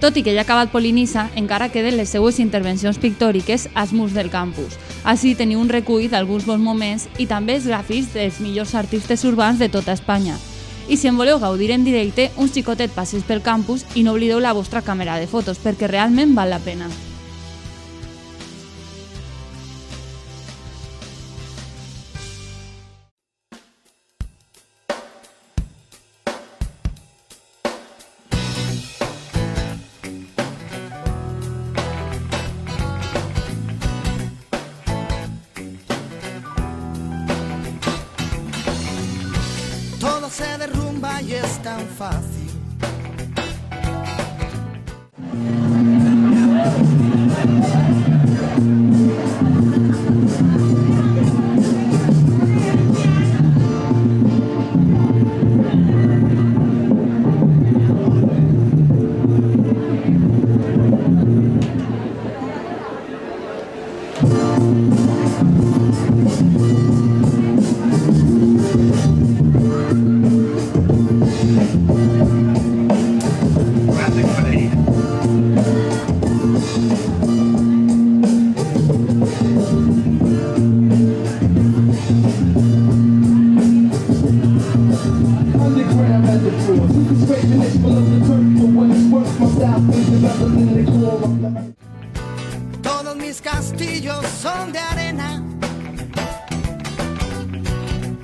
Tot i que ja ha acabat Polinissa, encara queden les seues intervencions pictòriques als murs del campus. Així teniu un recull d'alguns bons moments i també els gràfics dels millors artistes urbans de tota Espanya. I si en voleu gaudir en directe, un xicotet passeig pel campus i no oblideu la vostra càmera de fotos perquè realment val la pena. Todo se derrumba y es tan fácil. Todos mis castillos son de arena.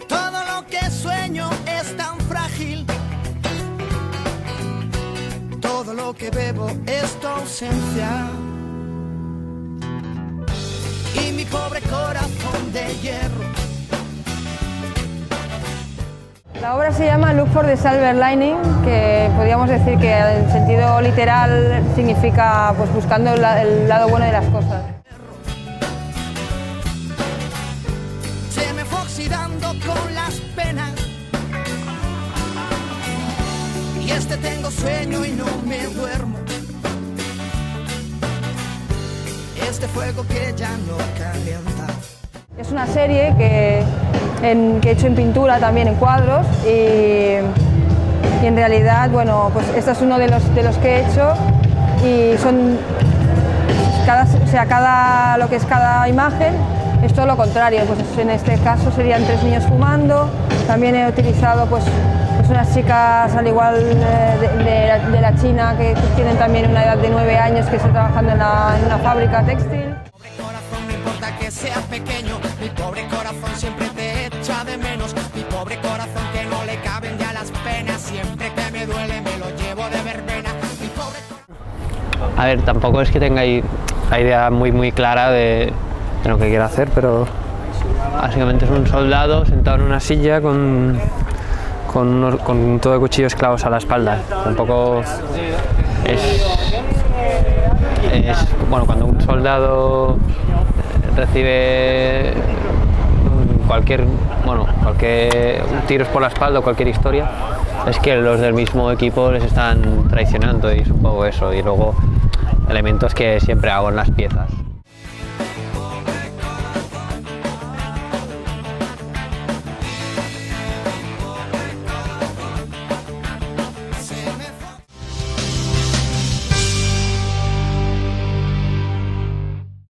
Todo lo que sueño es tan frágil. Todo lo que bebo es tu ausencia. Y mi pobre corazón de hierro. La obra se llama Look for the Silver Lining, que podríamos decir que en sentido literal significa pues buscando el lado bueno de las cosas. Se me fue oxidando con las penas. Y tengo sueño y no me duermo. Este fuego que ya no calienta. Es una serie que he hecho en pintura, también en cuadros, y en realidad, bueno, pues este es uno de los que he hecho, y son lo que es cada imagen es todo lo contrario. Pues en este caso serían 3 niños fumando. También he utilizado pues unas chicas al igual de la China, que tienen también una edad de 9 años, que están trabajando en una fábrica textil. Pobre corazón, no importa que seas pequeño, mi pobre corazón siempre te echa de menos. Mi pobre corazón que no le caben ya las penas, siempre que me duele me lo llevo de verbena. Mi pobre... A ver, tampoco es que tenga la idea muy clara de lo que quiero hacer, pero básicamente es un soldado sentado en una silla con todo de cuchillos clavos a la espalda. Tampoco es bueno, cuando un soldado recibe cualquier tiros por la espalda o cualquier historia, es que los del mismo equipo les están traicionando, y es un poco eso. Y luego elementos que siempre hago en las piezas.